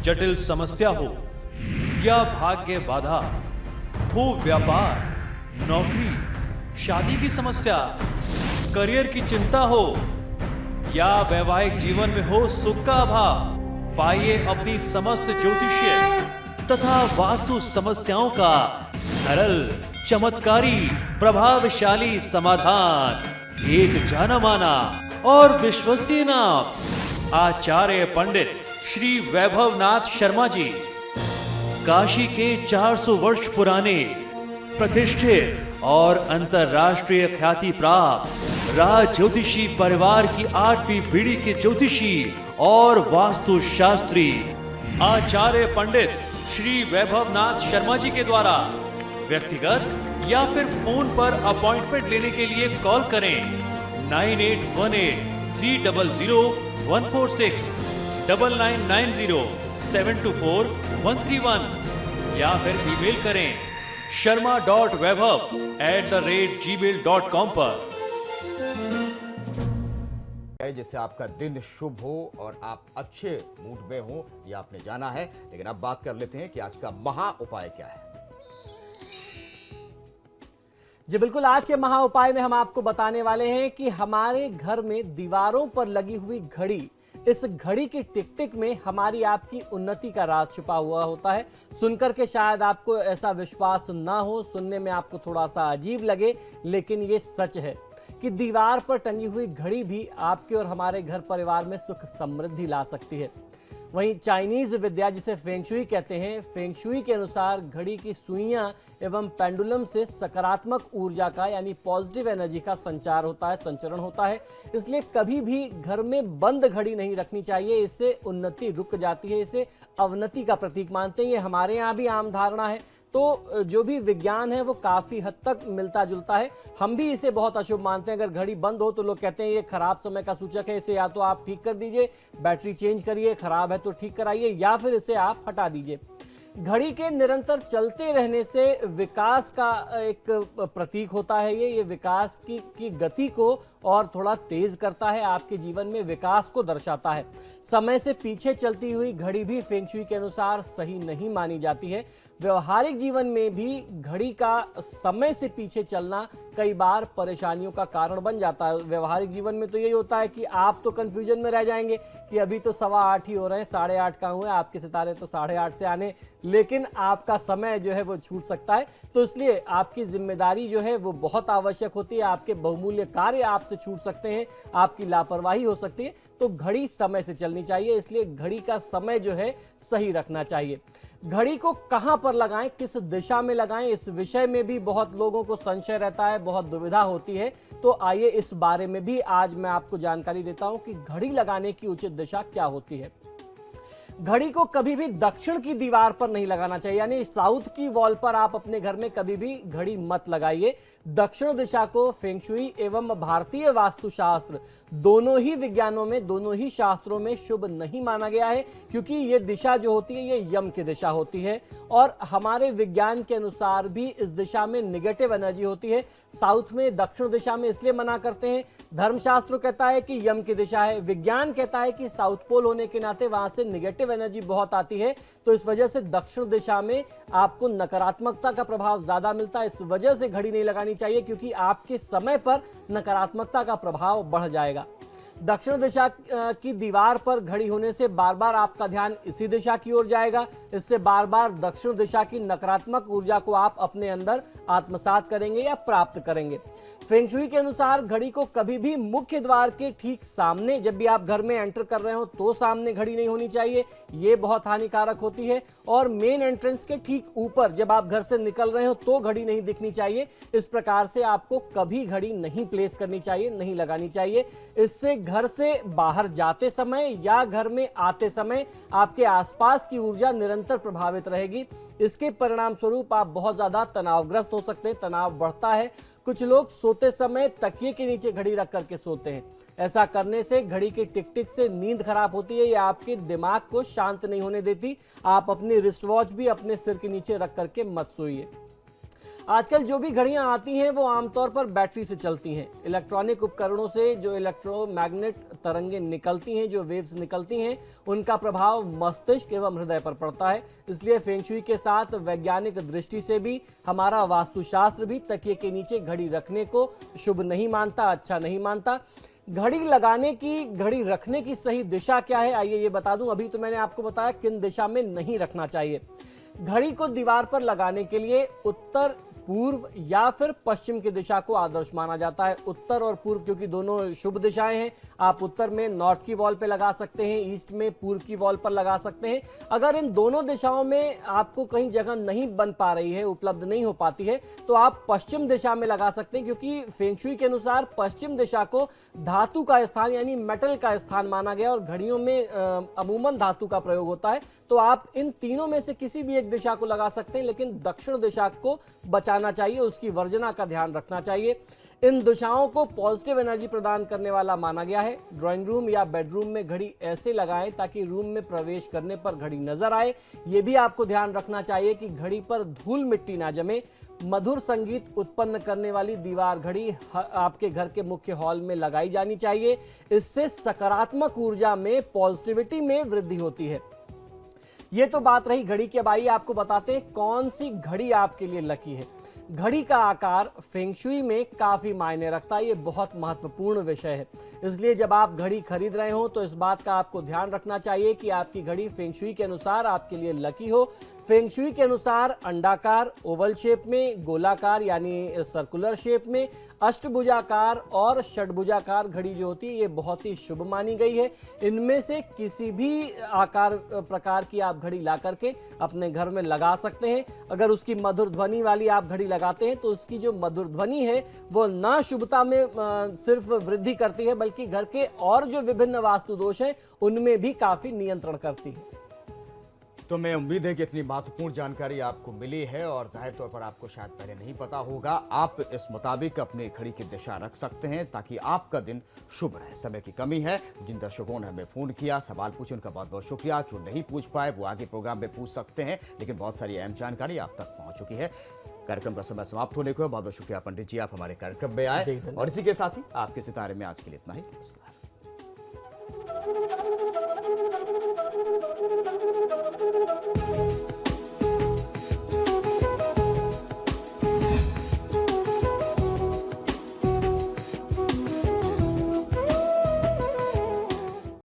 जटिल समस्या हो या भाग्य बाधा हो, व्यापार, नौकरी, शादी की समस्या, करियर की चिंता हो या वैवाहिक जीवन में हो सुख का अभाव, पाइए अपनी समस्त ज्योतिषीय तथा वास्तु समस्याओं का सरल, चमत्कारी, प्रभावशाली समाधान। एक जाना माना और विश्वसनीय नाम, आचार्य पंडित श्री वैभवनाथ शर्मा जी, काशी के 400 वर्ष पुराने प्रतिष्ठित और अंतरराष्ट्रीय ख्याति प्राप्त राज ज्योतिषी परिवार की 8वीं पीढ़ी के ज्योतिषी और वास्तु शास्त्री आचार्य पंडित श्री वैभवनाथ शर्मा जी के द्वारा व्यक्तिगत या फिर फोन पर अपॉइंटमेंट लेने के लिए कॉल करें 9818300146, 9990724131 या फिर ईमेल करें sharma.vaibhav@gmail.com पर। जिससे आपका दिन शुभ हो और आप अच्छे मूड में हो, यह आपने जाना है। लेकिन अब बात कर लेते हैं कि आज का महा उपाय क्या है। जी बिल्कुल, आज के महा उपाय में हम आपको बताने वाले हैं कि हमारे घर में दीवारों पर लगी हुई घड़ी, इस घड़ी की टिक टिक में हमारी आपकी उन्नति का राज छुपा हुआ होता है। सुनकर के शायद आपको ऐसा विश्वास ना हो, सुनने में आपको थोड़ा सा अजीब लगे, लेकिन ये सच है कि दीवार पर टंगी हुई घड़ी भी आपके और हमारे घर परिवार में सुख समृद्धि ला सकती है। वहीं चाइनीज विद्या जिसे फेंगशुई कहते हैं, फेंगशुई के अनुसार घड़ी की सुइयां एवं पेंडुलम से सकारात्मक ऊर्जा का यानी पॉजिटिव एनर्जी का संचार होता है, संचरण होता है। इसलिए कभी भी घर में बंद घड़ी नहीं रखनी चाहिए, इससे उन्नति रुक जाती है, इसे अवनति का प्रतीक मानते हैं। ये हमारे यहाँ भी आम धारणा है, तो जो भी विज्ञान है वो काफी हद तक मिलता जुलता है। हम भी इसे बहुत अशुभ मानते हैं। अगर घड़ी बंद हो तो लोग कहते हैं ये खराब समय का सूचक है, इसे या तो आप ठीक कर दीजिए, बैटरी चेंज करिए, खराब है तो ठीक कराइए, या फिर इसे आप हटा दीजिए। घड़ी के निरंतर चलते रहने से विकास का एक प्रतीक होता है। ये विकास की गति को और थोड़ा तेज करता है, आपके जीवन में विकास को दर्शाता है। समय से पीछे चलती हुई घड़ी भी फेंगशुई के अनुसार सही नहीं मानी जाती है। व्यवहारिक जीवन में भी घड़ी का समय से पीछे चलना कई बार परेशानियों का कारण बन जाता है। व्यवहारिक जीवन में तो यही होता है कि आप तो कंफ्यूजन में रह जाएंगे कि अभी तो 8:15 ही हो रहे हैं, 8:30 कहाँ हुए, आपके सितारे तो 8:30 से आने, लेकिन आपका समय जो है वो छूट सकता है। तो इसलिए आपकी जिम्मेदारी जो है वो बहुत आवश्यक होती है। आपके बहुमूल्य कार्य आपसे छूट सकते हैं, आपकी लापरवाही हो सकती है। तो घड़ी समय से चलनी चाहिए, इसलिए घड़ी का समय जो है सही रखना चाहिए। घड़ी को कहां पर लगाएं, किस दिशा में लगाएं, इस विषय में भी बहुत लोगों को संशय रहता है, बहुत दुविधा होती है। तो आइए इस बारे में भी आज मैं आपको जानकारी देता हूं कि घड़ी लगाने की उचित दिशा क्या होती है। घड़ी को कभी भी दक्षिण की दीवार पर नहीं लगाना चाहिए, यानी साउथ की वॉल पर आप अपने घर में कभी भी घड़ी मत लगाइए। दक्षिण दिशा को फेंगशुई एवं भारतीय वास्तुशास्त्र दोनों ही विज्ञानों में, दोनों ही शास्त्रों में शुभ नहीं माना गया है, क्योंकि ये दिशा जो होती है ये यम की दिशा होती है और हमारे विज्ञान के अनुसार भी इस दिशा में निगेटिव एनर्जी होती है। साउथ में, दक्षिण दिशा में इसलिए मना करते हैं, धर्मशास्त्र कहता है कि यम की दिशा है, विज्ञान कहता है कि साउथ पोल होने के नाते वहां से निगेटिव एनर्जी बहुत आती है, तो इस वजह से दक्षिण दिशा में आपको नकारात्मकता का प्रभाव ज्यादा मिलता है। इस वजह से घड़ी नहीं लगानी चाहिए, क्योंकि आपके समय पर नकारात्मकता का प्रभाव बढ़ जाएगा। दक्षिण दिशा की दीवार पर घड़ी होने से बार बार आपका ध्यान इसी दिशा की ओर जाएगा, इससे बार बार दक्षिण दिशा की नकारात्मक ऊर्जा को आप अपने अंदर आत्मसात करेंगे या प्राप्त करेंगे। फेंगशुई के अनुसार घड़ी को कभी भी मुख्य द्वार के ठीक सामने, जब भी आप घर में एंटर कर रहे हो तो सामने घड़ी नहीं होनी चाहिए, ये बहुत हानिकारक होती है। और मेन एंट्रेंस के ठीक ऊपर जब आप घर से निकल रहे हो तो घड़ी नहीं दिखनी चाहिए। इस प्रकार से आपको कभी घड़ी नहीं प्लेस करनी चाहिए, नहीं लगानी चाहिए। इससे घर से बाहर जाते समय या घर में आते समय आपके आसपास की ऊर्जा निरंतर प्रभावित रहेगी। इसके परिणाम स्वरूप आप बहुत ज्यादा तनावग्रस्त हो सकते हैं, तनाव बढ़ता है। कुछ लोग सोते समय तकिए के नीचे घड़ी रख करके सोते हैं। ऐसा करने से घड़ी की टिक टिक से नींद खराब होती है, या आपके दिमाग को शांत नहीं होने देती। आप अपनी रिस्ट वॉच भी अपने सिर के नीचे रख करके मत सोइए। आजकल जो भी घड़ियां आती हैं वो आमतौर पर बैटरी से चलती हैं। इलेक्ट्रॉनिक उपकरणों से जो इलेक्ट्रोमैग्नेट तरंगें निकलती हैं, जो वेव्स निकलती हैं, उनका प्रभाव मस्तिष्क एवं हृदय पर पड़ता है। इसलिए फेंग शुई के साथ वैज्ञानिक दृष्टि से भी हमारा वास्तुशास्त्र भी तकिए के नीचे घड़ी रखने को शुभ नहीं मानता, अच्छा नहीं मानता। घड़ी लगाने की, घड़ी रखने की सही दिशा क्या है, आइए ये बता दूं। अभी तो मैंने आपको बताया किन दिशा में नहीं रखना चाहिए। घड़ी को दीवार पर लगाने के लिए उत्तर, पूर्व या फिर पश्चिम की दिशा को आदर्श माना जाता है। उत्तर और पूर्व क्योंकि दोनों शुभ दिशाएं हैं। आप उत्तर में नॉर्थ की वॉल पे लगा सकते हैं, ईस्ट में पूर्व की वॉल पर लगा सकते हैं। अगर इन दोनों दिशाओं में आपको कहीं जगह नहीं बन पा रही है, उपलब्ध नहीं हो पाती है, तो आप पश्चिम दिशा में लगा सकते हैं, क्योंकि फेंग शुई के अनुसार पश्चिम दिशा को धातु का स्थान यानी मेटल का स्थान माना गया और घड़ियों में अमूमन धातु का प्रयोग होता है। तो आप इन तीनों में से किसी भी एक दिशा को लगा सकते हैं, लेकिन दक्षिण दिशा को बचाना चाहिए, उसकी वर्जना का ध्यान रखना चाहिए। इन दिशाओं को पॉजिटिव एनर्जी प्रदान करने वाला माना गया है। ड्राइंग रूम या बेडरूम में घड़ी ऐसे लगाएं ताकि रूम में प्रवेश करने पर घड़ी नजर आए। यह भी आपको ध्यान रखना चाहिए कि घड़ी पर धूल मिट्टी ना जमे। मधुर संगीत उत्पन्न करने वाली दीवार घड़ी आपके घर के मुख्य हॉल में लगाई जानी चाहिए। इससे सकारात्मक ऊर्जा में, पॉजिटिविटी में वृद्धि होती है। ये तो बात रही घड़ी की। अब आइए आपको बताते हैं कौन सी घड़ी आपके लिए लकी है। घड़ी का आकार फेंग शुई में काफी मायने रखता है, ये बहुत महत्वपूर्ण विषय है। इसलिए जब आप घड़ी खरीद रहे हो तो इस बात का आपको ध्यान रखना चाहिए कि आपकी घड़ी फेंग शुई के अनुसार आपके लिए लकी हो। फेंग शुई के अनुसार अंडाकार, ओवल शेप में, गोलाकार यानी सर्कुलर शेप में, अष्टभुजाकार और षटभुजाकार घड़ी जो होती है ये बहुत ही शुभ मानी गई है। इनमें से किसी भी आकार प्रकार की आप घड़ी ला करके अपने घर में लगा सकते हैं। अगर उसकी मधुर ध्वनि वाली आप घड़ी लगाते हैं तो उसकी जो मधुर ध्वनि है वो न शुभता में सिर्फ वृद्धि करती है, बल्कि घर के और जो विभिन्न वास्तु दोष हैं उनमें भी काफी नियंत्रण करती है। तो मैं उम्मीद है कि इतनी महत्वपूर्ण जानकारी आपको मिली है और जाहिर तौर पर आपको शायद पहले नहीं पता होगा। आप इस मुताबिक अपनी घड़ी की दिशा रख सकते हैं ताकि आपका दिन शुभ रहे। समय की कमी है। जिन दर्शकों ने हमें फोन किया, सवाल पूछे, उनका बहुत बहुत शुक्रिया। जो नहीं पूछ पाए वो आगे प्रोग्राम में पूछ सकते हैं, लेकिन बहुत सारी अहम जानकारी आप तक पहुंच चुकी है। कार्यक्रम का समय समाप्त होने को है। बहुत बहुत शुक्रिया पंडित जी, आप हमारे कार्यक्रम में आए। और इसी के साथ ही आपके सितारे में आज के लिए इतना ही। नमस्कार।